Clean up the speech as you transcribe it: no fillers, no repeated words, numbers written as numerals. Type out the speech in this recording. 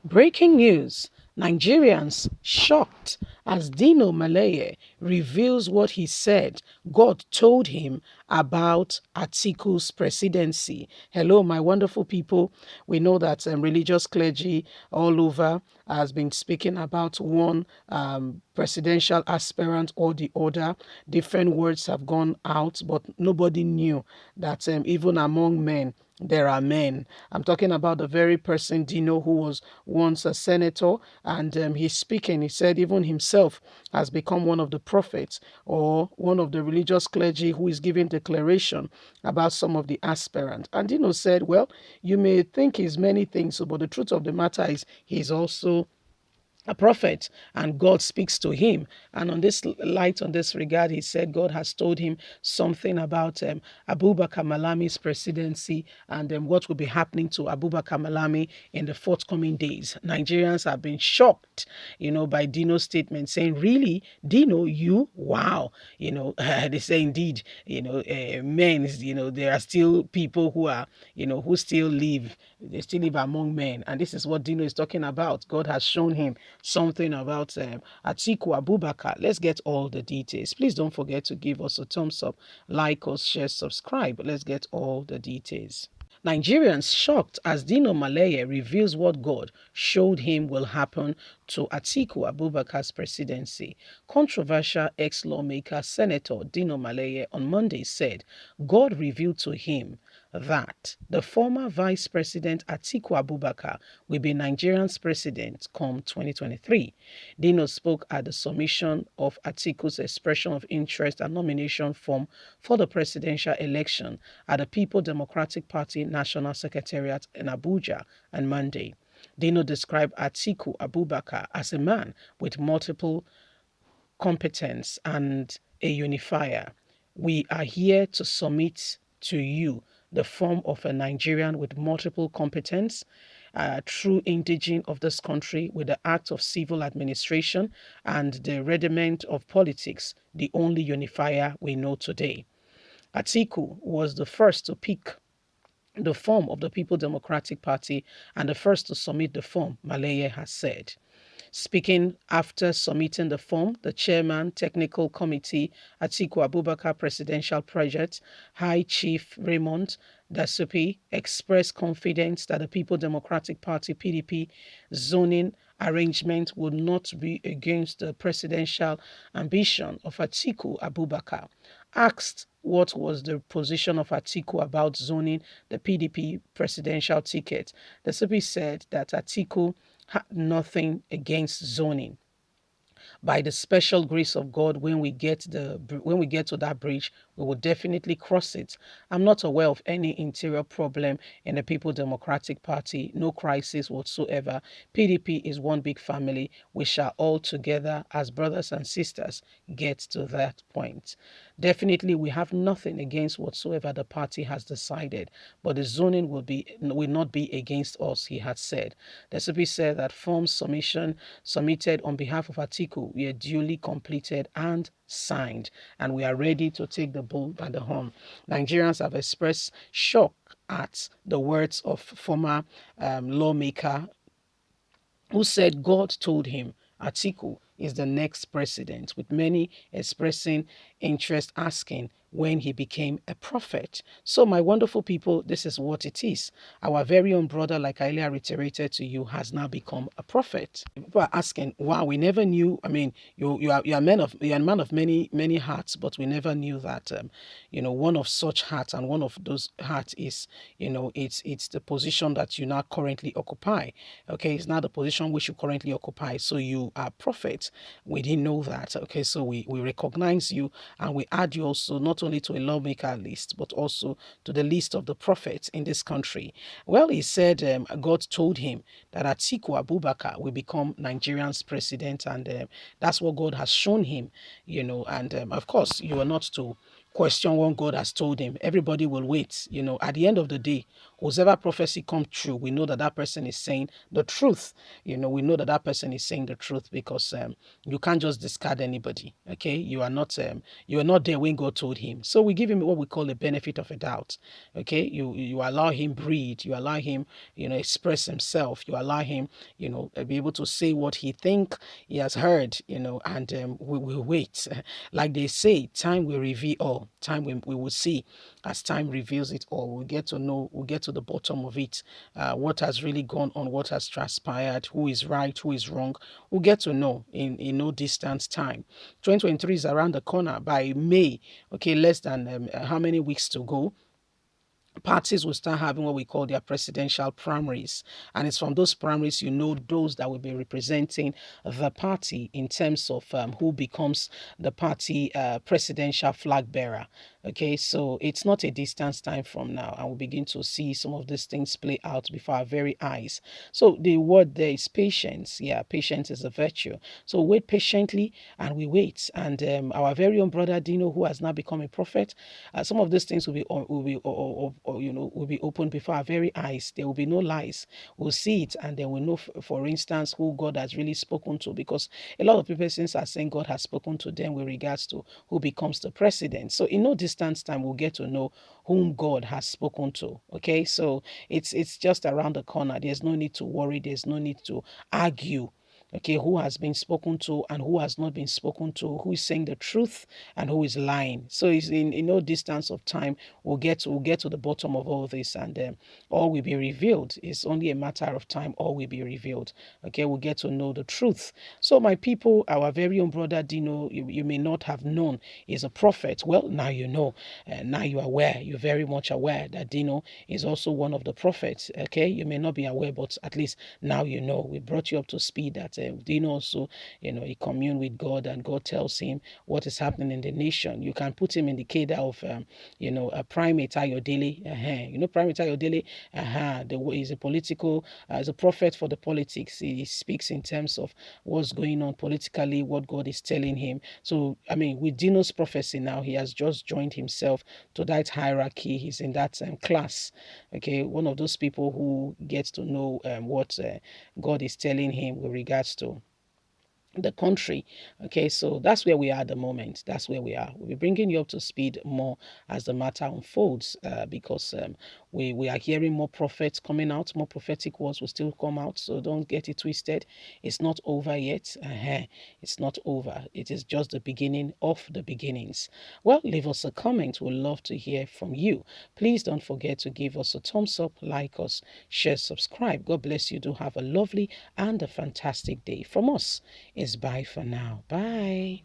Breaking news: Nigerians shocked as Dino Melaye reveals what he said God told him about Atiku's presidency. Hello, my wonderful people. We know that religious clergy all over has been speaking about one presidential aspirant or the other. Different words have gone out, but nobody knew that even among men, there are men. I'm talking about the very person, Dino, who was once a senator, and he's speaking. He said even himself has become one of the prophets or one of the religious clergy who is giving declaration about some of the aspirants. And Dino said, well, you may think he's many things, but the truth of the matter is he's also a prophet, and God speaks to him. And on this light, on this regard, he said God has told him something about Abubakar Malami's presidency and what will be happening to Abubakar Malami in the forthcoming days. Nigerians have been shocked, by Dino's statement, saying, really, Dino, you, wow, they say indeed, men, there are still people who are, who still live, they still live among men. And this is what Dino is talking about. God has shown him something about Atiku Abubakar. Let's get all the details. Please don't forget to give us a thumbs up, like us, share, subscribe. Let's get all the details. Nigerians shocked as Dino Melaye reveals what God showed him will happen to Atiku Abubakar's presidency. Controversial ex-lawmaker Senator Dino Melaye on Monday said God revealed to him that the former Vice President Atiku Abubakar will be Nigeria's president come 2023. Dino spoke at the submission of Atiku's expression of interest and nomination form for the presidential election at the People Democratic Party National Secretariat in Abuja on Monday. Dino described Atiku Abubakar as a man with multiple competence and a unifier. We are here to submit to you the form of a Nigerian with multiple competence, true indigene of this country with the act of civil administration and the rudiment of politics, the only unifier we know today. Atiku was the first to pick the form of the People Democratic Party and the first to submit the form, Melaye has said. Speaking after submitting the form, the chairman, technical committee, Atiku Abubakar Presidential Project, High Chief Raymond Dasupi, expressed confidence that the People Democratic Party (PDP) zoning arrangement would not be against the presidential ambition of Atiku Abubakar. Asked what was the position of Atiku about zoning the PDP presidential ticket, Dasupi said that Atiku had nothing against zoning. By the special grace of God, when we get to that bridge, we will definitely cross it. I'm not aware of any interior problem in the People Democratic Party, no crisis whatsoever. PDP is one big family. We shall all together as brothers and sisters get to that point. Definitely, we have nothing against whatsoever the party has decided, but the zoning will not be against us, he had said. The SPP said that forms submitted on behalf of Atiku were duly completed and signed, and we are ready to take the bull by the horn. Nigerians have expressed shock at the words of former lawmaker who said God told him Atiku is the next president, with many expressing interest asking when he became a prophet. So, my wonderful people, this is what it is. Our very own brother, like I earlier reiterated to you, has now become a prophet. People are asking, wow, we never knew. I mean, you're a man of many hearts, but we never knew that one of such hearts, and one of those hearts is, it's the position that you now currently occupy. Okay, it's not the position which you currently occupy. So you are prophet. We didn't know that. Okay, so we recognize you, and we add you also not only to a lawmaker list, but also to the list of the prophets in this country. Well, he said God told him that Atiku Abubakar will become Nigerian's president, and that's what God has shown him, and of course, you are not to question what God has told him. Everybody will wait. At the end of the day, whoever prophecy come true, we know that that person is saying the truth. We know that that person is saying the truth because you can't just discard anybody. Okay, you are not there when God told him. So we give him what we call the benefit of a doubt. Okay, you allow him breathe. You allow him, express himself. You allow him, be able to say what he think he has heard. And we will wait. Like they say, time will reveal all. Time we will see as time reveals it all. We'll get to know, we'll get to the bottom of it. What has really gone on, what has transpired, who is right, who is wrong. We'll get to know in no distant time. 2023 is around the corner. By May, okay, less than how many weeks to go, parties will start having what we call their presidential primaries. And it's from those primaries, those that will be representing the party in terms of who becomes the party presidential flag bearer. Okay, so it's not a distance time from now, and we'll begin to see some of these things play out before our very eyes. So the word there is patience. Yeah, patience is a virtue. So wait patiently, and we wait. And our very own brother Dino, who has now become a prophet, some of these things will be opened before our very eyes. There will be no lies. We'll see it, and then we'll know, for instance, who God has really spoken to. Because a lot of people since are saying God has spoken to them with regards to who becomes the president. So in no distance time, we'll get to know whom God has spoken to. Okay, so it's just around the corner. There's no need to worry. There's no need to argue. Okay, who has been spoken to and who has not been spoken to, who is saying the truth and who is lying. So it's in no distance of time we'll get to the bottom of all this, and all will be revealed. It's only a matter of time, all will be revealed. Okay, we'll get to know the truth. So my people, our very own brother Dino, you may not have known is a prophet. Well, now you know. Now you are aware. You're very much aware that Dino is also one of the prophets. Okay, you may not be aware, but at least now you know. We brought you up to speed that Dino also, he communed with God, and God tells him what is happening in the nation. You can put him in the cadre of, a primate Ayodele. Primate Ayodele, he's a political, as a prophet for the politics. He speaks in terms of what's going on politically, what God is telling him. So, with Dino's prophecy now, he has just joined himself to that hierarchy. He's in that class. Okay, one of those people who gets to know what God is telling him with regards to the country. Okay, so that's where we are at the moment. That's where we are. We'll be bringing you up to speed more as the matter unfolds, because we are hearing more prophets coming out, more prophetic words will still come out. So don't get it twisted. It's not over yet. It's not over. It is just the beginning of the beginnings. Well, leave us a comment. We'd love to hear from you. Please don't forget to give us a thumbs up, like us, share, subscribe. God bless you. Do have a lovely and a fantastic day. From us is bye for now. Bye.